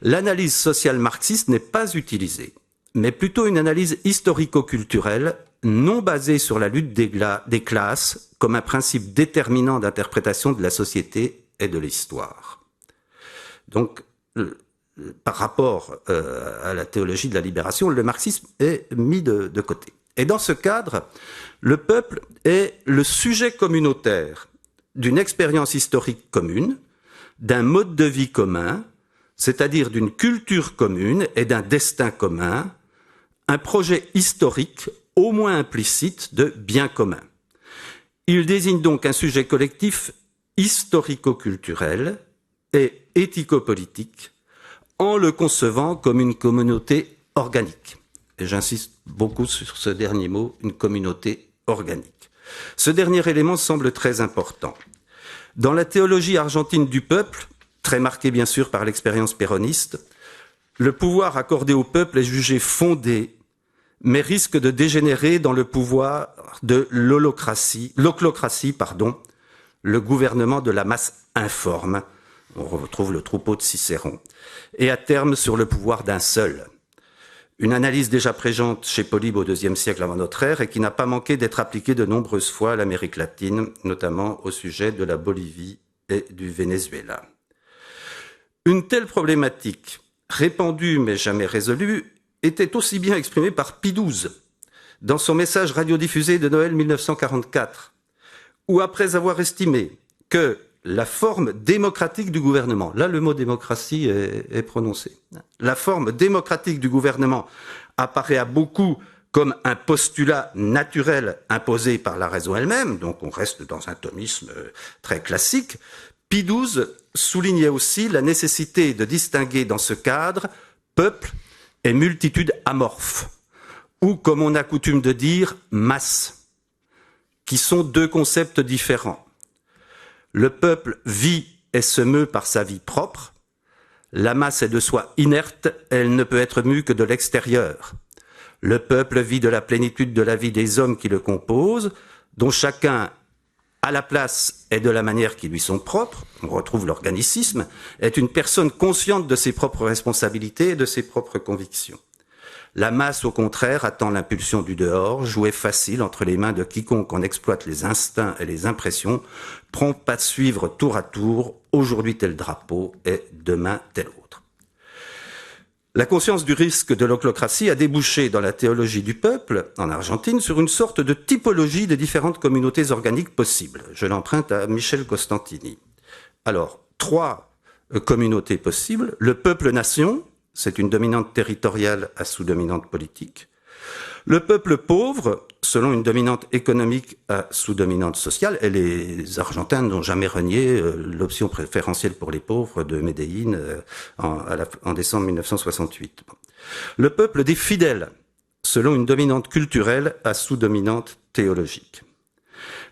l'analyse sociale marxiste n'est pas utilisée, mais plutôt une analyse historico-culturelle non basée sur la lutte des classes comme un principe déterminant d'interprétation de la société et de l'histoire. Donc, par rapport à la théologie de la libération, le marxisme est mis de côté. Et dans ce cadre, le peuple est le sujet communautaire d'une expérience historique commune, d'un mode de vie commun, c'est-à-dire d'une culture commune et d'un destin commun, un projet historique au moins implicite de bien commun. Il désigne donc un sujet collectif historico-culturel et éthico-politique en le concevant comme une communauté organique. Et j'insiste beaucoup sur ce dernier mot, une communauté organique. Ce dernier élément semble très important. Dans la théologie argentine du peuple, très marquée bien sûr par l'expérience péroniste, le pouvoir accordé au peuple est jugé fondé, mais risque de dégénérer dans le pouvoir de l'oclocratie, le gouvernement de la masse informe. On retrouve le troupeau de Cicéron. Et à terme sur le pouvoir d'un seul. Une analyse déjà présente chez Polybe au IIe siècle avant notre ère et qui n'a pas manqué d'être appliquée de nombreuses fois à l'Amérique latine, notamment au sujet de la Bolivie et du Venezuela. Une telle problématique, répandue mais jamais résolue, était aussi bien exprimée par Pie XII dans son message radiodiffusé de Noël 1944, où après avoir estimé que la forme démocratique du gouvernement, là le mot démocratie est prononcé, la forme démocratique du gouvernement apparaît à beaucoup comme un postulat naturel imposé par la raison elle-même, donc on reste dans un thomisme très classique. Pie XII soulignait aussi la nécessité de distinguer dans ce cadre peuple et multitude amorphe, ou comme on a coutume de dire, masse, qui sont deux concepts différents. Le peuple vit et se meut par sa vie propre. La masse est de soi inerte, elle ne peut être mue que de l'extérieur. Le peuple vit de la plénitude de la vie des hommes qui le composent, dont chacun, à la place et de la manière qui lui sont propres, on retrouve l'organicisme, est une personne consciente de ses propres responsabilités et de ses propres convictions. La masse, au contraire, attend l'impulsion du dehors, jouet facile entre les mains de quiconque en exploite les instincts et les impressions, prompt à suivre tour à tour, aujourd'hui tel drapeau et demain tel autre. La conscience du risque de l'ochlocratie a débouché dans la théologie du peuple, en Argentine, sur une sorte de typologie des différentes communautés organiques possibles. Je l'emprunte à Michel Costantini. Alors, 3 communautés possibles. Le peuple-nation, c'est une dominante territoriale à sous-dominante politique. Le peuple pauvre, selon une dominante économique à sous-dominante sociale, et les Argentins n'ont jamais renié l'option préférentielle pour les pauvres de Medellín en décembre 1968. Le peuple des fidèles, selon une dominante culturelle à sous-dominante théologique.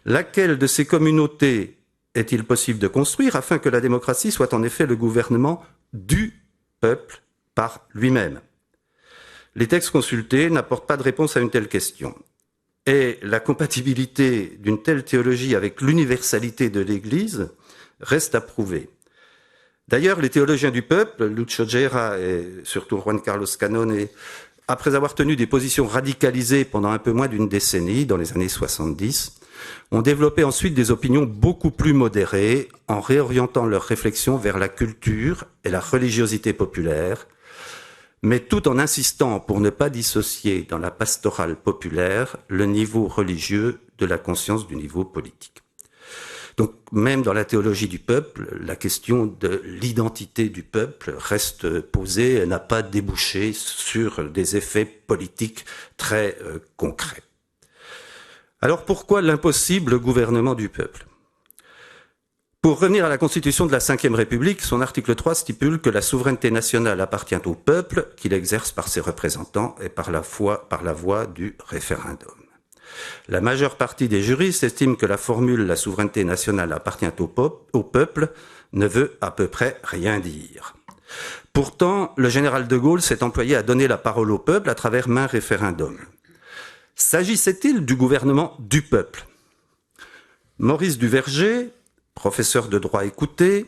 Laquelle de ces communautés est-il possible de construire afin que la démocratie soit en effet le gouvernement du peuple par lui-même? Les textes consultés n'apportent pas de réponse à une telle question. Et la compatibilité d'une telle théologie avec l'universalité de l'Église reste à prouver. D'ailleurs, les théologiens du peuple, Lucio Gera et surtout Juan Carlos Canone, après avoir tenu des positions radicalisées pendant un peu moins d'une décennie, dans les années 70, ont développé ensuite des opinions beaucoup plus modérées en réorientant leurs réflexions vers la culture et la religiosité populaire, mais tout en insistant pour ne pas dissocier dans la pastorale populaire le niveau religieux de la conscience du niveau politique. Donc même dans la théologie du peuple, la question de l'identité du peuple reste posée et n'a pas débouché sur des effets politiques très concrets. Alors pourquoi l'impossible gouvernement du peuple ? Pour revenir à la Constitution de la Ve République, son article 3 stipule que la souveraineté nationale appartient au peuple, qu'il exerce par ses représentants et par la voie du référendum. La majeure partie des juristes estiment que la formule « la souveraineté nationale appartient au peuple » ne veut à peu près rien dire. Pourtant, le général de Gaulle s'est employé à donner la parole au peuple à travers maints référendums. S'agissait-il du gouvernement du peuple ? Maurice Duverger, professeur de droit écouté,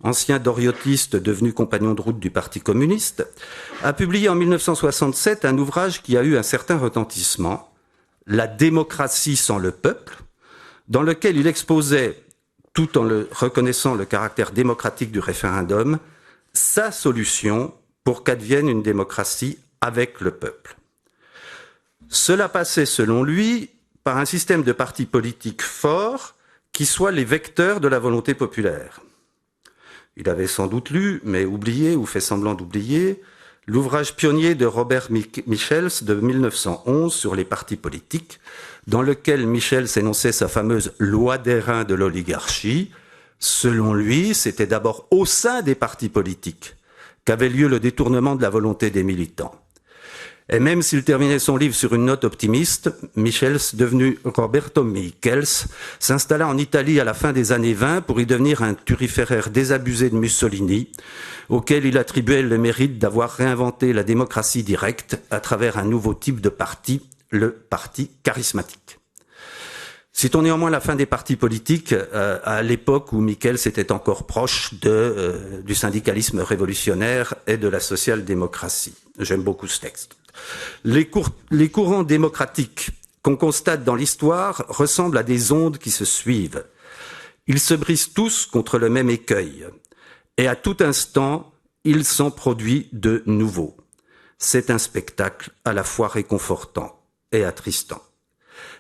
ancien doriotiste devenu compagnon de route du Parti communiste, a publié en 1967 un ouvrage qui a eu un certain retentissement, « La démocratie sans le peuple », dans lequel il exposait, tout en reconnaissant le caractère démocratique du référendum, sa solution pour qu'advienne une démocratie avec le peuple. Cela passait, selon lui, par un système de partis politiques forts qui soient les vecteurs de la volonté populaire. Il avait sans doute lu, mais oublié ou fait semblant d'oublier, l'ouvrage pionnier de Robert Michels de 1911 sur les partis politiques, dans lequel Michels énonçait sa fameuse loi d'airain de l'oligarchie. Selon lui, c'était d'abord au sein des partis politiques qu'avait lieu le détournement de la volonté des militants. Et même s'il terminait son livre sur une note optimiste, Michels, devenu Roberto Michels, s'installa en Italie à la fin des années 20 pour y devenir un turiféraire désabusé de Mussolini, auquel il attribuait le mérite d'avoir réinventé la démocratie directe à travers un nouveau type de parti, le parti charismatique. Citons néanmoins la fin des partis politiques à l'époque où Michels était encore proche du syndicalisme révolutionnaire et de la social-démocratie. J'aime beaucoup ce texte. Les courants démocratiques qu'on constate dans l'histoire ressemblent à des ondes qui se suivent. Ils se brisent tous contre le même écueil. Et à tout instant, il s'en produit de nouveaux. C'est un spectacle à la fois réconfortant et attristant.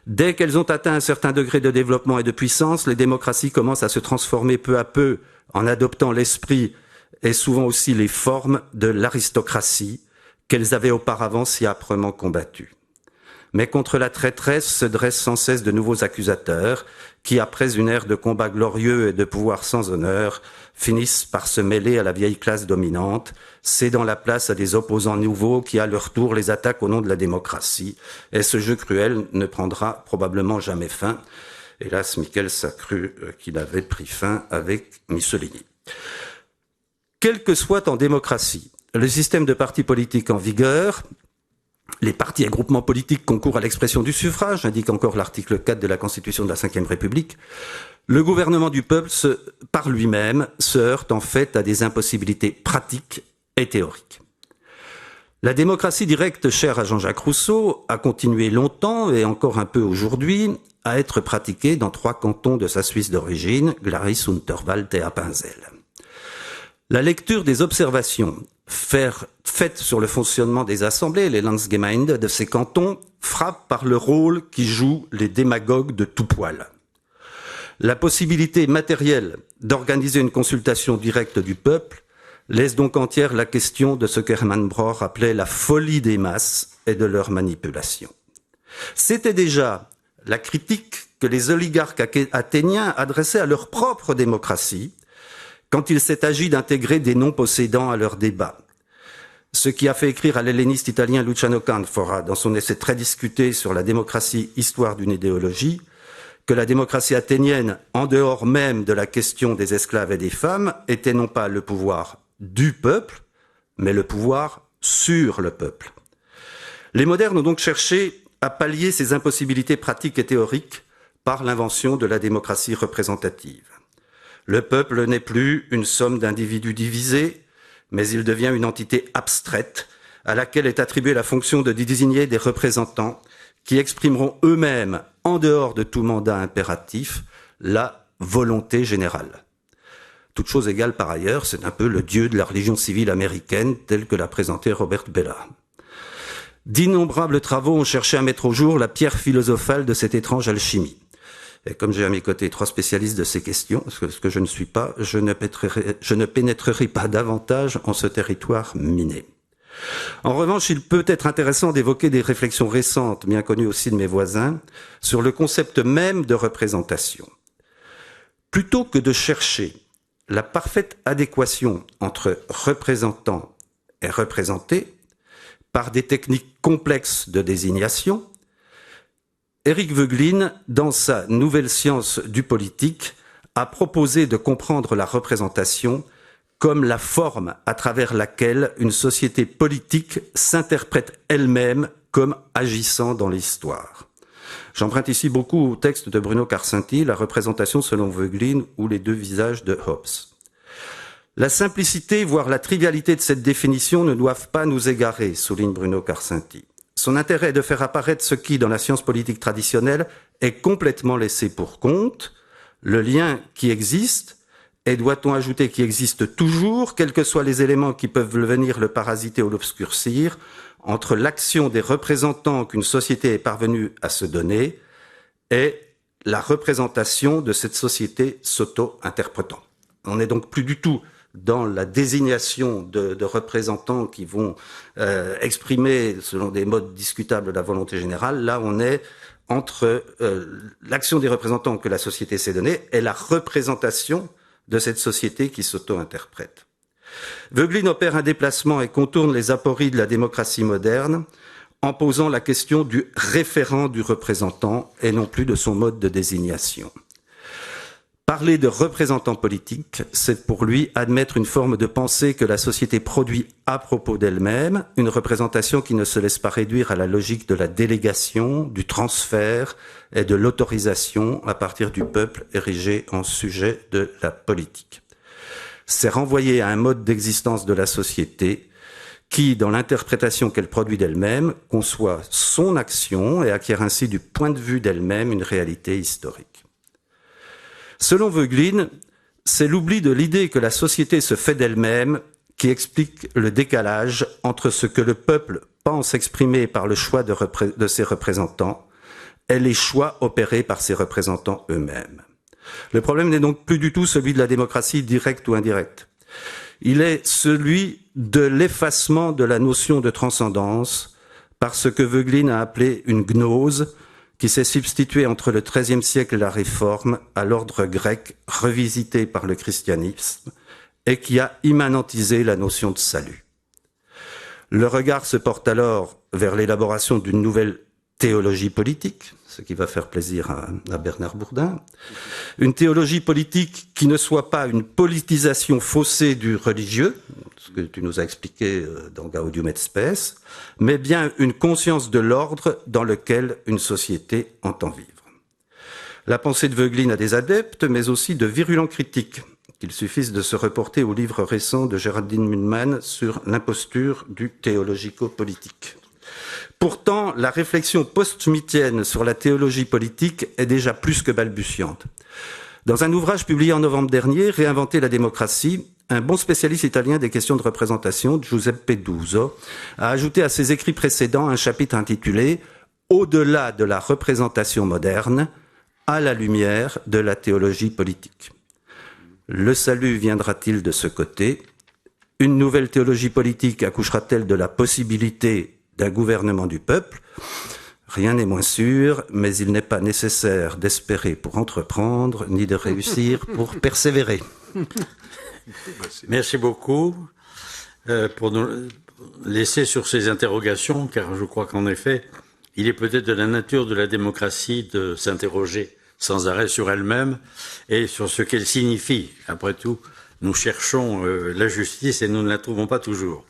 Dès qu'elles ont atteint un certain degré de développement et de puissance, les démocraties commencent à se transformer peu à peu en adoptant l'esprit et souvent aussi les formes de l'aristocratie qu'elles avaient auparavant si âprement combattues. Mais contre la traîtresse se dressent sans cesse de nouveaux accusateurs qui, après une ère de combats glorieux et de pouvoir sans honneur, finissent par se mêler à la vieille classe dominante, cédant la place à des opposants nouveaux qui, à leur tour, les attaquent au nom de la démocratie. Et ce jeu cruel ne prendra probablement jamais fin. Hélas, Michels a cru qu'il avait pris fin avec Mussolini. Quel que soit en démocratie le système de partis politiques en vigueur, les partis et groupements politiques concourent à l'expression du suffrage, indique encore l'article 4 de la Constitution de la Ve République. Le gouvernement du peuple, par lui-même, se heurte en fait à des impossibilités pratiques et théoriques. La démocratie directe chère à Jean-Jacques Rousseau a continué longtemps, et encore un peu aujourd'hui, à être pratiquée dans 3 cantons de sa Suisse d'origine, Glaris, Unterwald et Appenzell. La lecture des observations faites sur le fonctionnement des assemblées, les Landsgemeinde de ces cantons, frappe par le rôle qui jouent les démagogues de tout poil. La possibilité matérielle d'organiser une consultation directe du peuple laisse donc entière la question de ce que Hermann Broch appelait la folie des masses et de leur manipulation. C'était déjà la critique que les oligarques athéniens adressaient à leur propre démocratie quand il s'est agi d'intégrer des non-possédants à leurs débats. Ce qui a fait écrire à l'helléniste italien Luciano Canfora, dans son essai très discuté sur la démocratie, histoire d'une idéologie, que la démocratie athénienne, en dehors même de la question des esclaves et des femmes, était non pas le pouvoir du peuple, mais le pouvoir sur le peuple. Les modernes ont donc cherché à pallier ces impossibilités pratiques et théoriques par l'invention de la démocratie représentative. Le peuple n'est plus une somme d'individus divisés, mais il devient une entité abstraite à laquelle est attribuée la fonction de désigner des représentants qui exprimeront eux-mêmes, en dehors de tout mandat impératif, la volonté générale. Toute chose égale par ailleurs, c'est un peu le dieu de la religion civile américaine tel que l'a présenté Robert Bellah. D'innombrables travaux ont cherché à mettre au jour la pierre philosophale de cette étrange alchimie. Et comme j'ai à mes côtés 3 spécialistes de ces questions, ce que je ne suis pas, je ne pénétrerai pas davantage en ce territoire miné. En revanche, il peut être intéressant d'évoquer des réflexions récentes, bien connues aussi de mes voisins, sur le concept même de représentation. Plutôt que de chercher la parfaite adéquation entre représentant et représenté par des techniques complexes de désignation, Éric Voegelin, dans sa Nouvelle science du politique, a proposé de comprendre la représentation comme la forme à travers laquelle une société politique s'interprète elle-même comme agissant dans l'histoire. J'emprunte ici beaucoup au texte de Bruno Karsenty, La représentation selon Voegelin ou Les 2 visages de Hobbes. La simplicité, voire la trivialité de cette définition ne doivent pas nous égarer, souligne Bruno Karsenty. Son intérêt est de faire apparaître ce qui, dans la science politique traditionnelle, est complètement laissé pour compte, le lien qui existe, et doit-on ajouter qui existe toujours, quels que soient les éléments qui peuvent venir le parasiter ou l'obscurcir, entre l'action des représentants qu'une société est parvenue à se donner et la représentation de cette société s'auto-interprétant. On n'est donc plus du tout dans la désignation de représentants qui vont exprimer, selon des modes discutables, la volonté générale. Là, on est entre l'action des représentants que la société s'est donnée et la représentation de cette société qui s'auto-interprète. Voegelin opère un déplacement et contourne les apories de la démocratie moderne en posant la question du référent du représentant et non plus de son mode de désignation. Parler de représentant politique, c'est pour lui admettre une forme de pensée que la société produit à propos d'elle-même, une représentation qui ne se laisse pas réduire à la logique de la délégation, du transfert et de l'autorisation à partir du peuple érigé en sujet de la politique. C'est renvoyer à un mode d'existence de la société qui, dans l'interprétation qu'elle produit d'elle-même, conçoit son action et acquiert ainsi du point de vue d'elle-même une réalité historique. Selon Voegelin, c'est l'oubli de l'idée que la société se fait d'elle-même qui explique le décalage entre ce que le peuple pense exprimer par le choix de ses représentants et les choix opérés par ses représentants eux-mêmes. Le problème n'est donc plus du tout celui de la démocratie directe ou indirecte. Il est celui de l'effacement de la notion de transcendance par ce que Voegelin a appelé une gnose, qui s'est substitué entre le XIIIe siècle et la Réforme à l'ordre grec revisité par le christianisme et qui a immanentisé la notion de salut. Le regard se porte alors vers l'élaboration d'une nouvelle théologie politique, ce qui va faire plaisir à Bernard Bourdin, une théologie politique qui ne soit pas une politisation faussée du religieux, ce que tu nous as expliqué dans Gaudium et Spes, mais bien une conscience de l'ordre dans lequel une société entend vivre. La pensée de Voegelin a des adeptes, mais aussi de virulents critiques, qu'il suffise de se reporter au livre récent de Géraldine Mühlmann sur l'imposture du théologico-politique. Pourtant, la réflexion post-schmittienne sur la théologie politique est déjà plus que balbutiante. Dans un ouvrage publié en novembre dernier, Réinventer la démocratie, un bon spécialiste italien des questions de représentation, Giuseppe Duso, a ajouté à ses écrits précédents un chapitre intitulé « Au-delà de la représentation moderne, à la lumière de la théologie politique ». Le salut viendra-t-il de ce côté? Une nouvelle théologie politique accouchera-t-elle de la possibilité d'un gouvernement du peuple? Rien n'est moins sûr, mais il n'est pas nécessaire d'espérer pour entreprendre, ni de réussir pour persévérer. Merci beaucoup pour nous laisser sur ces interrogations, car je crois qu'en effet, il est peut-être de la nature de la démocratie de s'interroger sans arrêt sur elle-même et sur ce qu'elle signifie. Après tout, nous cherchons la justice et nous ne la trouvons pas toujours.